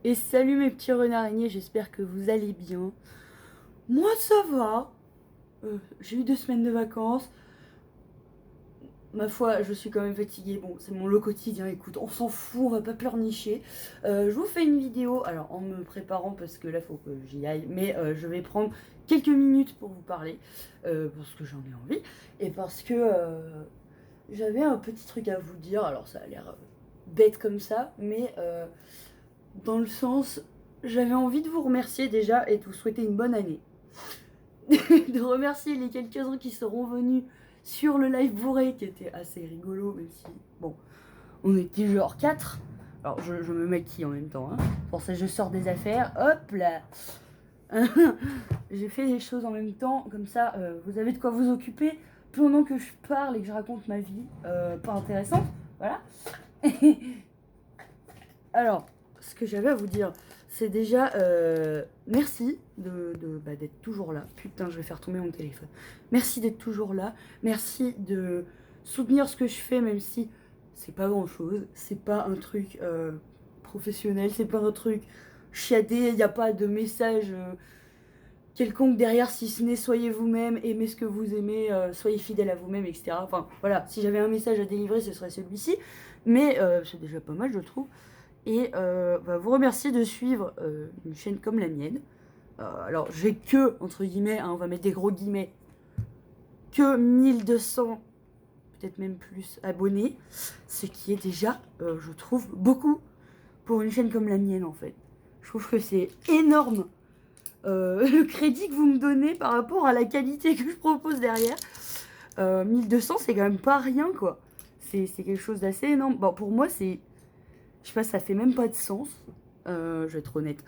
Et salut mes petits renards araignées, j'espère que vous allez bien. Moi ça va. J'ai eu 2 semaines de vacances. Ma foi, je suis quand même fatiguée. Bon, c'est mon lot quotidien, écoute, on s'en fout, on va pas pleurnicher. Je vous fais une vidéo, alors en me préparant parce que là faut que j'y aille, mais je vais prendre quelques minutes pour vous parler, parce que j'en ai envie, et parce que j'avais un petit truc à vous dire, alors ça a l'air bête comme ça, mais dans le sens, j'avais envie de vous remercier déjà et de vous souhaiter une bonne année. De remercier les quelques-uns qui seront venus sur le live bourré qui était assez rigolo, même si, bon, on était genre 4. Alors je me maquille en même temps, hein. Pour ça je sors des affaires, hop là. J'ai fait les choses en même temps, comme ça vous avez de quoi vous occuper pendant que je parle et que je raconte ma vie, pas intéressante, voilà. Alors, ce que j'avais à vous dire, c'est déjà merci d'être toujours là. Putain, je vais faire tomber mon téléphone. Merci d'être toujours là. Merci de soutenir ce que je fais, même si c'est pas grand chose. C'est pas un truc professionnel, c'est pas un truc chiadé. Il n'y a pas de message quelconque derrière, si ce n'est soyez vous-même, aimez ce que vous aimez, soyez fidèle à vous-même, etc. Enfin, voilà, si j'avais un message à délivrer, ce serait celui-ci. Mais c'est déjà pas mal, je trouve. Et vous remercier de suivre une chaîne comme la mienne. Alors j'ai que, entre guillemets, hein, on va mettre des gros guillemets, que 1200, peut-être même plus, abonnés. Ce qui est déjà, je trouve, beaucoup pour une chaîne comme la mienne en fait. Je trouve que c'est énorme le crédit que vous me donnez par rapport à la qualité que je propose derrière. 1200 c'est quand même pas rien quoi. C'est quelque chose d'assez énorme. Bon pour moi c'est... Je sais pas, ça fait même pas de sens. Je vais être honnête.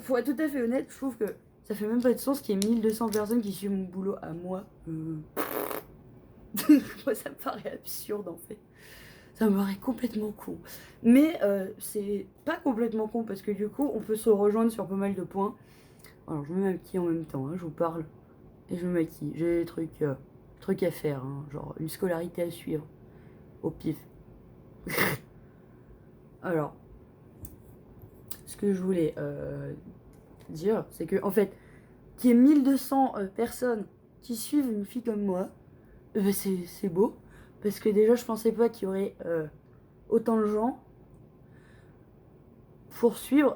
Pour être tout à fait honnête, je trouve que ça fait même pas de sens qu'il y ait 1200 personnes qui suivent mon boulot à moi. Moi, ça me paraît absurde en fait. Ça me paraît complètement con. Mais c'est pas complètement con parce que du coup, on peut se rejoindre sur pas mal de points. Alors, je me maquille en même temps, hein, je vous parle et je me maquille. J'ai des trucs à faire, hein, genre une scolarité à suivre au pif. Alors, ce que je voulais dire, c'est que en fait, qu'il y ait 1200 personnes qui suivent une fille comme moi, c'est beau. Parce que déjà, je pensais pas qu'il y aurait autant de gens pour suivre.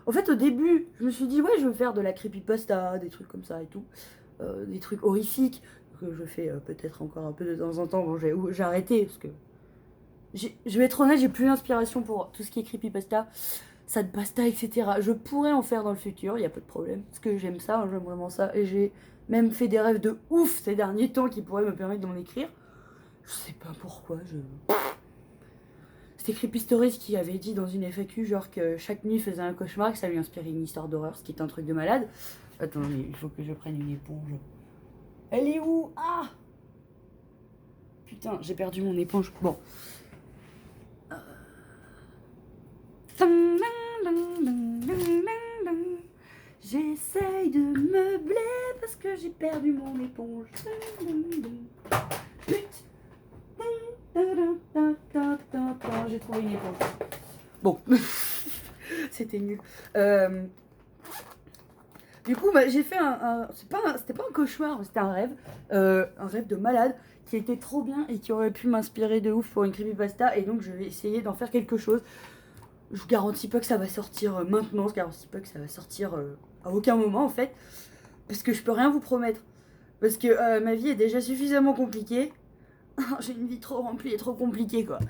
En fait, au début, je me suis dit, ouais, je veux faire de la creepypasta, des trucs comme ça et tout. Des trucs horrifiques que je fais peut-être encore un peu de temps en temps. Bon, j'ai arrêté parce que je vais être honnête, j'ai plus l'inspiration pour tout ce qui est creepypasta, sad pasta, etc. Je pourrais en faire dans le futur, il n'y a pas de problème. Parce que j'aime ça, hein, j'aime vraiment ça. Et j'ai même fait des rêves de ouf ces derniers temps qui pourraient me permettre d'en écrire. Je sais pas pourquoi, C'était Creepy Stories qui avait dit dans une FAQ, genre que chaque nuit faisait un cauchemar, que ça lui inspirait une histoire d'horreur, ce qui est un truc de malade. Attends, mais il faut que je prenne une éponge. Elle est où? Ah! Putain, j'ai perdu mon éponge. Bon. J'essaye de meubler parce que j'ai perdu mon éponge. J'ai trouvé une éponge. Bon, c'était nul. Du coup, j'ai fait c'était pas un cauchemar, c'était un rêve de malade qui était trop bien et qui aurait pu m'inspirer de ouf pour une creepypasta. Et donc, je vais essayer d'en faire quelque chose. Je garantis pas que ça va sortir maintenant, je garantis pas que ça va sortir à aucun moment en fait, parce que je peux rien vous promettre. Parce que ma vie est déjà suffisamment compliquée. J'ai une vie trop remplie et trop compliquée quoi.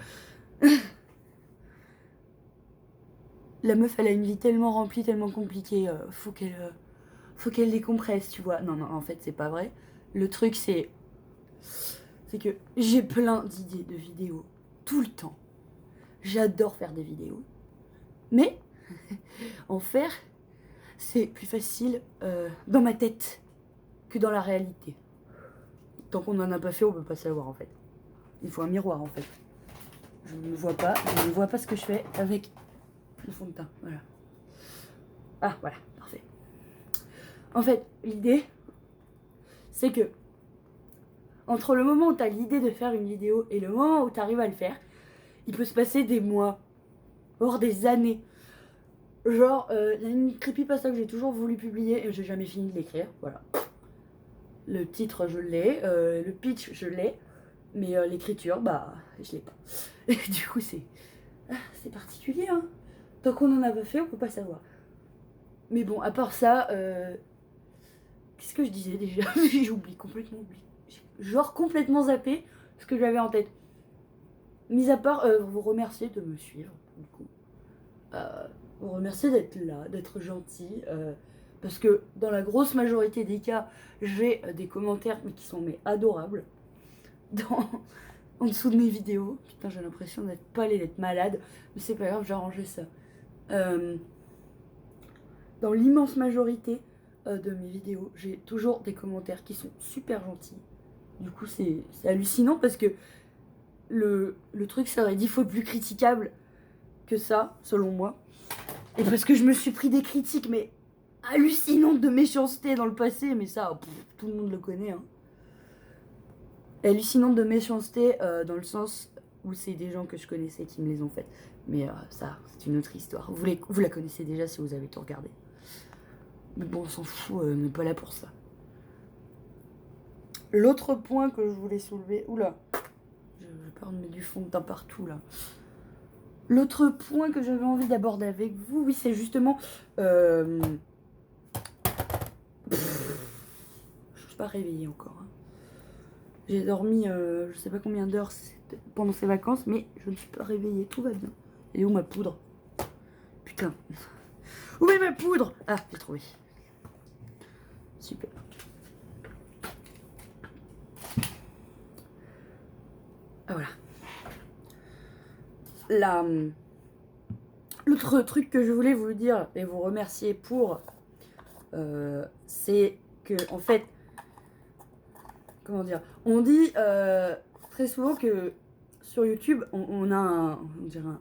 La meuf elle a une vie tellement remplie, tellement compliquée, faut qu'elle décompresse, tu vois. Non, non, en fait c'est pas vrai. Le truc c'est que j'ai plein d'idées de vidéos tout le temps. J'adore faire des vidéos. Mais en faire, c'est plus facile dans ma tête que dans la réalité. Tant qu'on n'en a pas fait, on peut pas savoir en fait. Il faut un miroir en fait. Je ne vois pas, je ne vois pas ce que je fais avec le fond de teint. Voilà. Ah voilà, parfait. En fait, l'idée, c'est que entre le moment où tu as l'idée de faire une vidéo et le moment où tu arrives à le faire, il peut se passer des mois. hors des années. Genre, il y a une creepypasta que j'ai toujours voulu publier et j'ai jamais fini de l'écrire, voilà. Le titre, je l'ai, le pitch, je l'ai, mais l'écriture, bah, je l'ai pas. Et du coup, c'est particulier, hein. Tant qu'on en a pas fait, on peut pas savoir. Mais bon, à part ça, qu'est-ce que je disais déjà? J'oublie, complètement oublié. Genre complètement zappé ce que j'avais en tête. Mis à part vous remercier de me suivre, du coup. Vous remercier d'être là, d'être gentil. Parce que dans la grosse majorité des cas, j'ai des commentaires qui sont adorables. En dessous de mes vidéos. Putain, j'ai l'impression d'être pas allée, d'être malade. Mais c'est pas grave, j'ai arrangé ça. Dans l'immense majorité de mes vidéos, j'ai toujours des commentaires qui sont super gentils. Du coup, c'est hallucinant parce que le truc serait 10 fois plus critiquable que ça, selon moi. Et parce que je me suis pris des critiques, mais hallucinantes de méchanceté dans le passé, mais ça, tout le monde le connaît. Hein. Hallucinantes de méchanceté dans le sens où c'est des gens que je connaissais qui me les ont faites. Mais ça, c'est une autre histoire. Vous la connaissez déjà si vous avez tout regardé. Mais bon, on s'en fout, on n'est pas là pour ça. L'autre point que je voulais soulever... Oula, je vais pas remettre du fond de teint partout, là. L'autre point que j'avais envie d'aborder avec vous, oui, c'est justement... Je suis pas réveillée encore. Hein. J'ai dormi, je sais pas combien d'heures pendant ces vacances, mais je ne suis pas réveillée, tout va bien. Et où ma poudre? Putain. Où est ma poudre? Ah, j'ai trouvé. Super. Ah, voilà. L'autre truc que je voulais vous dire et vous remercier pour, c'est que, en fait, comment dire, on dit très souvent que sur YouTube, on a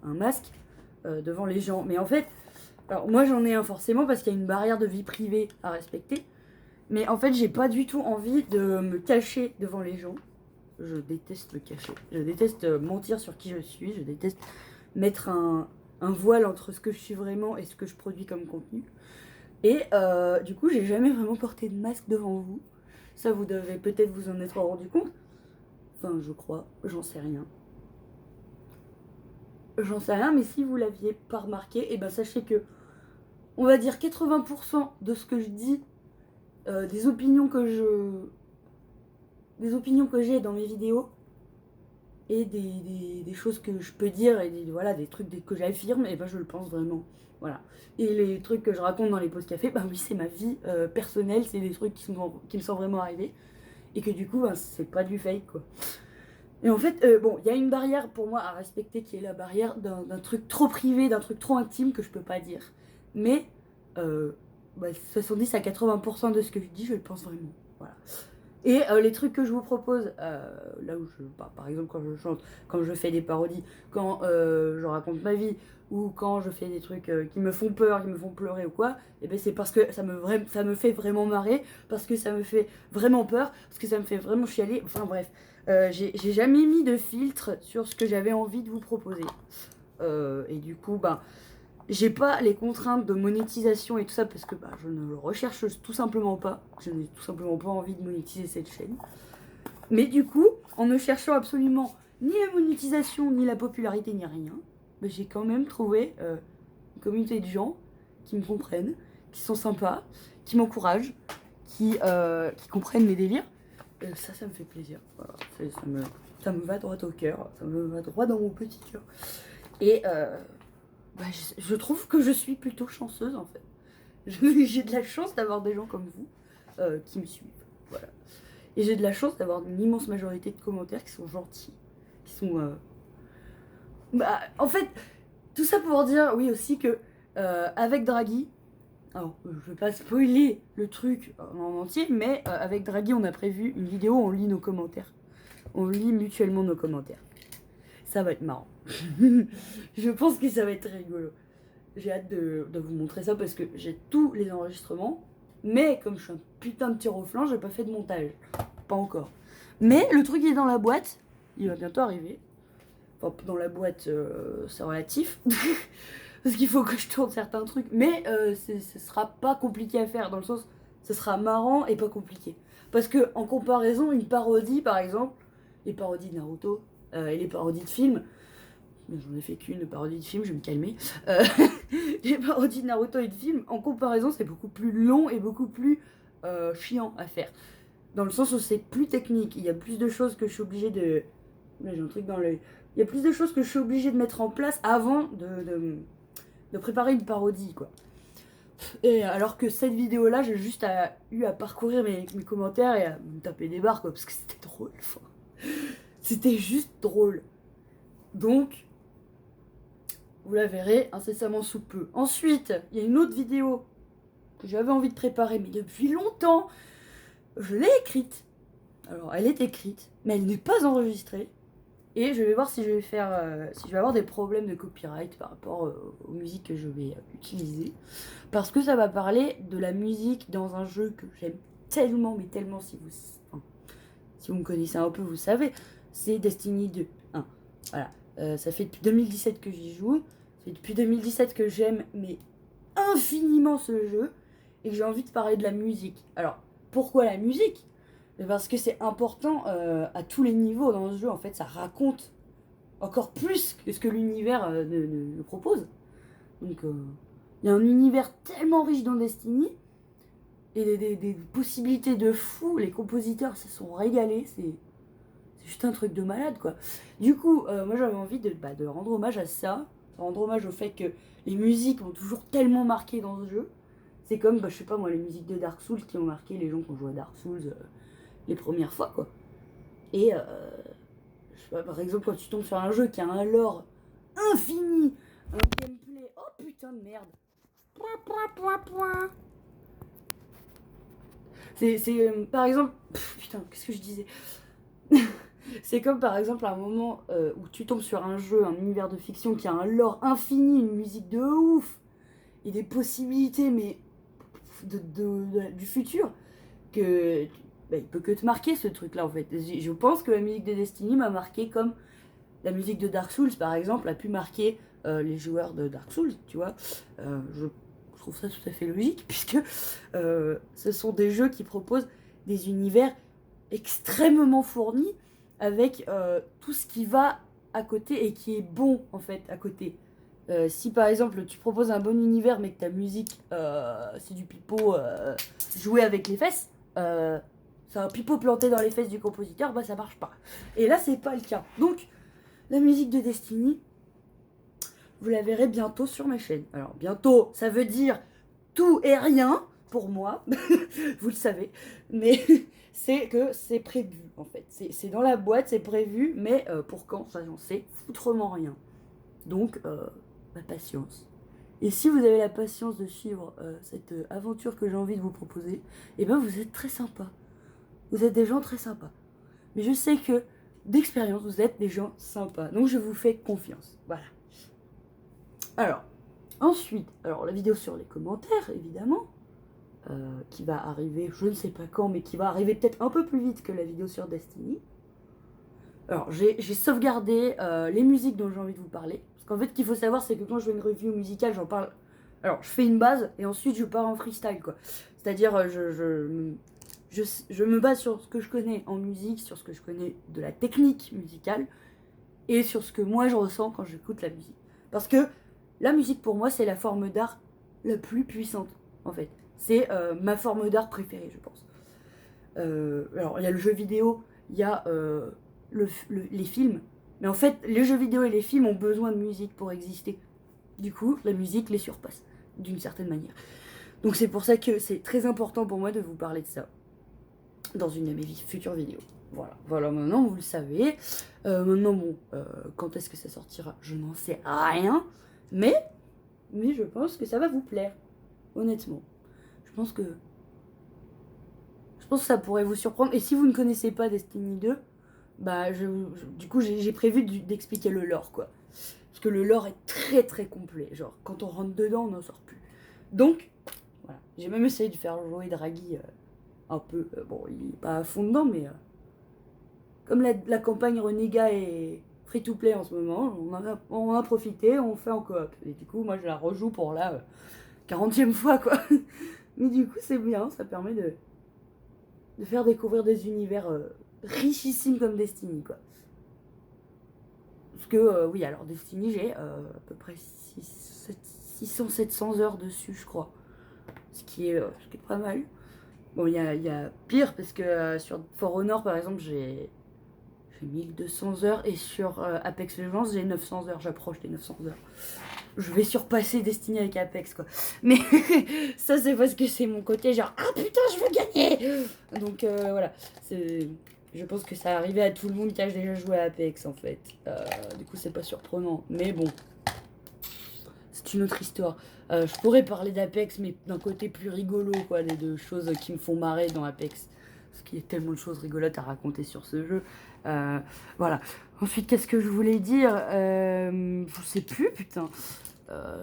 un masque devant les gens. Mais en fait, alors moi j'en ai un forcément parce qu'il y a une barrière de vie privée à respecter. Mais en fait, j'ai pas du tout envie de me cacher devant les gens. Je déteste me cacher. Je déteste mentir sur qui je suis. Je déteste mettre un voile entre ce que je suis vraiment et ce que je produis comme contenu. Et du coup, j'ai jamais vraiment porté de masque devant vous. Ça, vous devez peut-être vous en être rendu compte. Enfin, je crois. J'en sais rien. J'en sais rien, mais si vous l'aviez pas remarqué, et ben sachez que, on va dire 80% de ce que je dis, des opinions que j'ai dans mes vidéos, et des choses que je peux dire, et des trucs que j'affirme, et ben je le pense vraiment. Voilà. Et les trucs que je raconte dans les pauses café, ben oui, c'est ma vie personnelle, c'est des trucs qui me sont vraiment arrivés, et que du coup, ben, c'est pas du fake, quoi. Et en fait, bon, il y a une barrière pour moi à respecter qui est la barrière d'un truc trop privé, d'un truc trop intime que je peux pas dire. Mais 70 à 80% de ce que je dis, je le pense vraiment. Voilà. Et les trucs que je vous propose, là où par exemple quand je chante, quand je fais des parodies, quand je raconte ma vie, ou quand je fais des trucs qui me font peur, qui me font pleurer ou quoi, et ben c'est parce que ça me fait vraiment marrer, parce que ça me fait vraiment peur, parce que ça me fait vraiment chialer, enfin bref. J'ai jamais mis de filtre sur ce que j'avais envie de vous proposer. Et du coup, j'ai pas les contraintes de monétisation et tout ça parce que je ne le recherche tout simplement pas. Je n'ai tout simplement pas envie de monétiser cette chaîne. Mais du coup, en ne cherchant absolument ni la monétisation, ni la popularité, ni rien, j'ai quand même trouvé une communauté de gens qui me comprennent, qui sont sympas, qui m'encouragent, qui comprennent mes délires. Ça me fait plaisir. Voilà. Ça me va droit au cœur, ça me va droit dans mon petit cœur. Et je trouve que je suis plutôt chanceuse en fait. J'ai de la chance d'avoir des gens comme vous qui me suivent. Voilà. Et j'ai de la chance d'avoir une immense majorité de commentaires qui sont gentils, qui sont... en fait, tout ça pour dire, oui aussi que avec Draghi, alors je vais pas spoiler le truc en entier, mais avec Draghi on a prévu une vidéo où on lit nos commentaires. On lit mutuellement nos commentaires. Ça va être marrant. Je pense que ça va être rigolo. J'ai hâte de vous montrer ça parce que j'ai tous les enregistrements. Mais comme je suis un putain de tir au flanc, j'ai pas fait de montage. Pas encore. Mais le truc est dans la boîte. Il va bientôt arriver. Enfin, dans la boîte, c'est relatif. parce qu'il faut que je tourne certains trucs. Mais ce sera pas compliqué à faire, dans le sens, ce sera marrant et pas compliqué. Parce que en comparaison, une parodie, par exemple, les parodies de Naruto et les parodies de films, j'en ai fait qu'une parodie de film, je vais me calmer. Euh, les parodies de Naruto et de films, en comparaison, c'est beaucoup plus long et beaucoup plus chiant à faire. Dans le sens où c'est plus technique, il y a plus de choses que je suis obligée de... Là, j'ai un truc dans l'œil. Il y a plus de choses que je suis obligée de mettre en place avant de préparer une parodie, quoi. Et alors que cette vidéo-là, j'ai juste eu à parcourir mes commentaires et à me taper des barres, quoi, parce que c'était drôle. Enfin, c'était juste drôle. Donc, vous la verrez incessamment sous peu. Ensuite, il y a une autre vidéo que j'avais envie de préparer, mais depuis longtemps, je l'ai écrite. Alors, elle est écrite, mais elle n'est pas enregistrée. Et je vais voir si je vais faire, si je vais avoir des problèmes de copyright par rapport aux musiques que je vais utiliser. Parce que ça va parler de la musique dans un jeu que j'aime tellement, mais tellement, enfin, si vous me connaissez un peu, vous savez, c'est Destiny 2. Voilà. Ça fait depuis 2017 que j'y joue. Ça fait depuis 2017 que j'aime, mais infiniment ce jeu. Et que j'ai envie de parler de la musique. Alors, pourquoi la musique ? Parce que c'est important à tous les niveaux dans ce jeu. En fait, ça raconte encore plus que ce que l'univers ne propose. Donc, il y a un univers tellement riche dans Destiny. Et des possibilités de fou. Les compositeurs se sont régalés. C'est juste un truc de malade, quoi. Du coup, moi j'avais envie de rendre hommage à ça. De rendre hommage au fait que les musiques ont toujours tellement marqué dans ce jeu. C'est comme, je sais pas moi, les musiques de Dark Souls qui ont marqué les gens qui ont joué à Dark Souls les premières fois, quoi. Et, je sais pas, par exemple, quand tu tombes sur un jeu qui a un lore infini, un gameplay... Oh putain de merde. C'est par exemple... putain, qu'est-ce que je disais. C'est comme par exemple à un moment où tu tombes sur un jeu, un univers de fiction qui a un lore infini, une musique de ouf, et des possibilités, mais du futur, que il peut que te marquer ce truc-là en fait. Je pense que la musique de Destiny m'a marqué comme la musique de Dark Souls par exemple a pu marquer les joueurs de Dark Souls, tu vois. Je trouve ça tout à fait logique puisque ce sont des jeux qui proposent des univers extrêmement fournis avec tout ce qui va à côté et qui est bon en fait à côté. Si par exemple tu proposes un bon univers mais que ta musique c'est du pipeau joué avec les fesses, c'est un pipeau planté dans les fesses du compositeur, bah ça marche pas. Et là c'est pas le cas. Donc la musique de Destiny, vous la verrez bientôt sur ma chaîne. Alors bientôt, ça veut dire tout et rien pour moi, vous le savez, mais c'est que c'est prévu en fait. C'est dans la boîte, c'est prévu, mais pour quand, ça j'en sais foutrement rien. Donc, patience. Et si vous avez la patience de suivre cette aventure que j'ai envie de vous proposer, eh ben vous êtes très sympa. Vous êtes des gens très sympas. Mais je sais que d'expérience, vous êtes des gens sympas. Donc je vous fais confiance. Voilà. Alors, ensuite, la vidéo sur les commentaires, évidemment, qui va arriver, je ne sais pas quand, mais qui va arriver peut-être un peu plus vite que la vidéo sur Destiny. Alors, j'ai sauvegardé les musiques dont j'ai envie de vous parler. Parce qu'en fait, ce qu'il faut savoir, c'est que quand je fais une review musicale, j'en parle... Alors, je fais une base, et ensuite, je pars en freestyle, quoi. C'est-à-dire, je me base sur ce que je connais en musique, sur ce que je connais de la technique musicale, et sur ce que moi, je ressens quand j'écoute la musique. Parce que la musique, pour moi, c'est la forme d'art la plus puissante, en fait. C'est ma forme d'art préférée, je pense. Alors, il y a le jeu vidéo, il y a les films. Mais en fait, les jeux vidéo et les films ont besoin de musique pour exister. Du coup, la musique les surpasse, d'une certaine manière. Donc c'est pour ça que c'est très important pour moi de vous parler de ça dans une de mes futures vidéos. Voilà, maintenant vous le savez. Maintenant, bon, quand est-ce que ça sortira, je n'en sais rien. Mais je pense que ça va vous plaire, honnêtement. Je pense que ça pourrait vous surprendre. Et si vous ne connaissez pas Destiny 2, bah du coup j'ai prévu d'expliquer le lore, quoi. Parce que le lore est très très complet. Genre, quand on rentre dedans, on n'en sort plus. Donc, voilà. J'ai même essayé de faire jouer Draghi un peu. Bon, il est pas à fond dedans, mais comme la campagne Renégat est free to play en ce moment, on a profité, on fait en coop. Et du coup, moi je la rejoue pour la 40e fois quoi. Mais du coup, c'est bien, ça permet de faire découvrir des univers richissimes comme Destiny quoi. Parce que, oui, alors Destiny, j'ai à peu près 600-700 heures dessus, je crois. Ce qui est pas mal. Bon, il y a pire, parce que sur For Honor, par exemple, j'ai 1200 heures, et sur Apex Legends, j'ai 900 heures, j'approche des 900 heures. Je vais surpasser Destiny avec Apex, quoi. Mais ça, c'est parce que c'est mon côté genre, ah putain, je veux gagner. Donc voilà, je pense que ça arrivait à tout le monde qui a déjà joué à Apex, en fait. Du coup, c'est pas surprenant. Mais bon, c'est une autre histoire. Je pourrais parler d'Apex, mais d'un côté plus rigolo, quoi, les deux choses qui me font marrer dans Apex. Parce qu'il y a tellement de choses rigolotes à raconter sur ce jeu. Voilà. Ensuite, qu'est-ce que je voulais dire je sais plus, putain.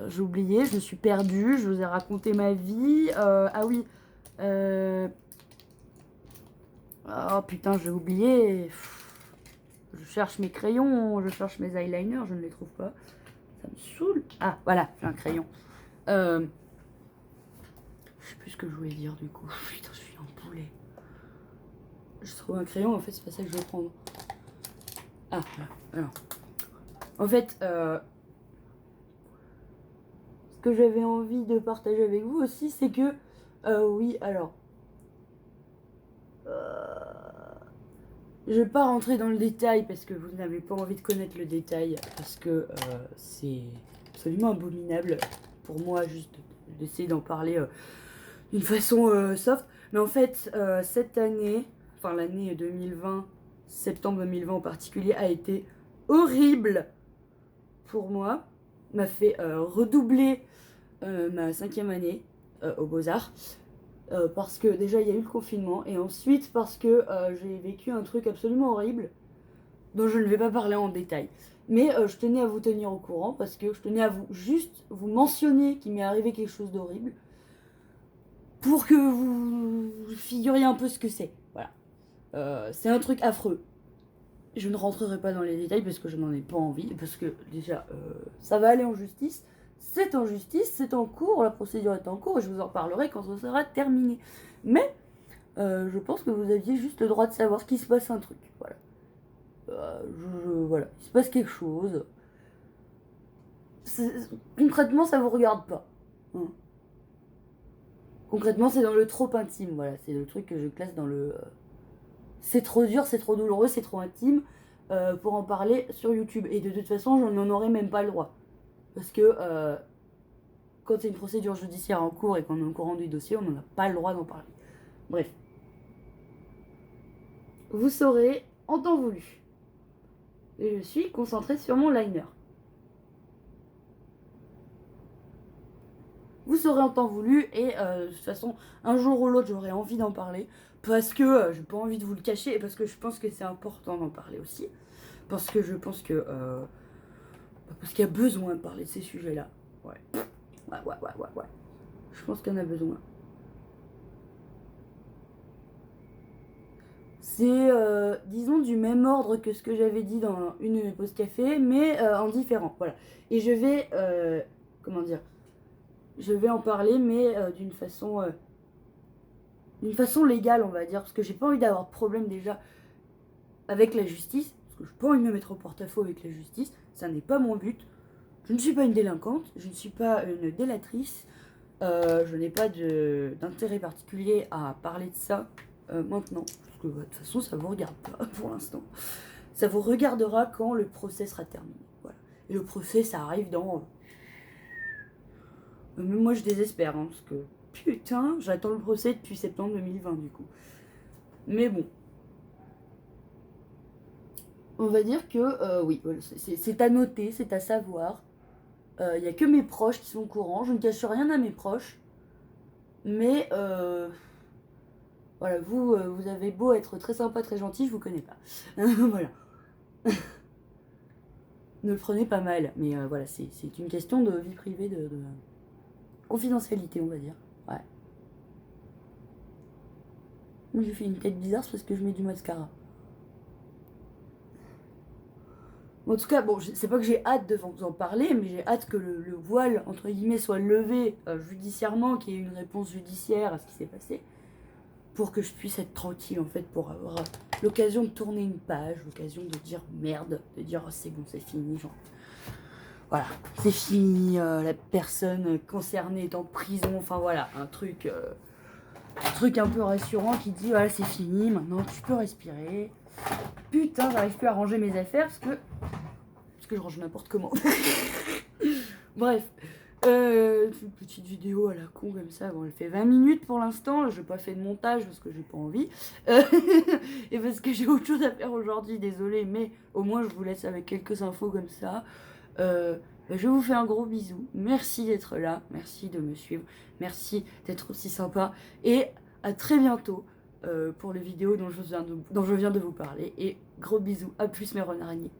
J'ai oublié, je me suis perdue, je vous ai raconté ma vie. Ah oui. Oh putain, j'ai oublié. Je cherche mes crayons, je cherche mes eyeliners, je ne les trouve pas. Ça me saoule. Ah, voilà, j'ai un crayon. Je sais plus ce que je voulais dire du coup. Putain, je suis un poulet. Je trouve un crayon, en fait, c'est pas ça que je vais prendre. Ah, alors. En fait, ce que j'avais envie de partager avec vous aussi, c'est que, oui, alors, je vais pas rentrer dans le détail parce que vous n'avez pas envie de connaître le détail, parce que c'est absolument abominable pour moi juste d'essayer d'en parler d'une façon soft. Mais en fait, cette année, enfin l'année 2020, septembre 2020 en particulier, a été horrible pour moi. M'a fait redoubler ma 5e année aux Beaux-Arts. Parce que déjà il y a eu le confinement et ensuite parce que j'ai vécu un truc absolument horrible dont je ne vais pas parler en détail. Mais je tenais à vous tenir au courant parce que je tenais à vous juste vous mentionner qu'il m'est arrivé quelque chose d'horrible pour que vous figuriez un peu ce que c'est. Voilà. C'est un truc affreux. Je ne rentrerai pas dans les détails parce que je n'en ai pas envie, parce que déjà ça va aller en justice. C'est en justice, c'est en cours, la procédure est en cours et je vous en parlerai quand ça sera terminé. Mais je pense que vous aviez juste le droit de savoir qu'il se passe un truc. Voilà. Voilà. Il se passe quelque chose. Concrètement, ça vous regarde pas. Hein. Concrètement, c'est dans le trop intime. Voilà. C'est le truc que je classe dans le. C'est trop dur, c'est trop douloureux, c'est trop intime pour en parler sur YouTube. Et de toute façon, je n'en aurais même pas le droit. Parce que quand c'est une procédure judiciaire en cours et qu'on est au courant du dossier, on n'en a pas le droit d'en parler. Bref. Vous saurez en temps voulu. Et je suis concentrée sur mon liner. Vous saurez en temps voulu et de toute façon, un jour ou l'autre, j'aurai envie d'en parler. Parce que j'ai pas envie de vous le cacher et parce que je pense que c'est important d'en parler aussi. Parce que je pense que. Parce qu'il y a besoin de parler de ces sujets-là. Ouais. Ouais. Je pense qu'il y en a besoin. C'est, disons, du même ordre que ce que j'avais dit dans une de mes pauses café, mais en différent. Voilà. Et je vais. Comment dire. Je vais en parler, mais d'une façon légale, on va dire. Parce que j'ai pas envie d'avoir de problème déjà avec la justice. Parce que je n'ai pas envie de me mettre au porte-à-faux avec la justice. Ça n'est pas mon but. Je ne suis pas une délinquante, je ne suis pas une délatrice, je n'ai pas d'intérêt particulier à parler de ça maintenant. Parce que de toute façon, ça ne vous regarde pas pour l'instant. Ça vous regardera quand le procès sera terminé. Voilà. Et le procès, ça arrive dans. Même moi, je désespère, hein, parce que putain, j'attends le procès depuis septembre 2020 du coup. Mais bon. On va dire que, oui, voilà, c'est à noter, c'est à savoir. Il n'y a que mes proches qui sont au courant. Je ne cache rien à mes proches. Mais voilà, vous avez beau être très sympa, très gentil, je vous connais pas. Voilà. Ne le prenez pas mal. Mais voilà, c'est une question de vie privée, de confidentialité, on va dire. Ouais. Moi, j'ai fait une tête bizarre, c'est parce que je mets du mascara. En tout cas, bon, c'est pas que j'ai hâte de vous en parler, mais j'ai hâte que le voile, entre guillemets, soit levé judiciairement, qu'il y ait une réponse judiciaire à ce qui s'est passé, pour que je puisse être tranquille, en fait, pour avoir l'occasion de tourner une page, l'occasion de dire merde, de dire oh, c'est bon, c'est fini, genre. Voilà, c'est fini, la personne concernée est en prison, enfin voilà, un truc un peu rassurant qui dit voilà, c'est fini, maintenant tu peux respirer. Putain, j'arrive plus à ranger mes affaires parce que je range n'importe comment. Bref, une petite vidéo à la con comme ça. Bon, elle fait 20 minutes pour l'instant. Je n'ai pas fait de montage parce que j'ai pas envie. Et parce que j'ai autre chose à faire aujourd'hui, désolé. Mais au moins, je vous laisse avec quelques infos comme ça. Je vous fais un gros bisou. Merci d'être là. Merci de me suivre. Merci d'être aussi sympa. Et à très bientôt pour les vidéos dont je viens de vous parler. Et gros bisous. À plus mes renards araignées.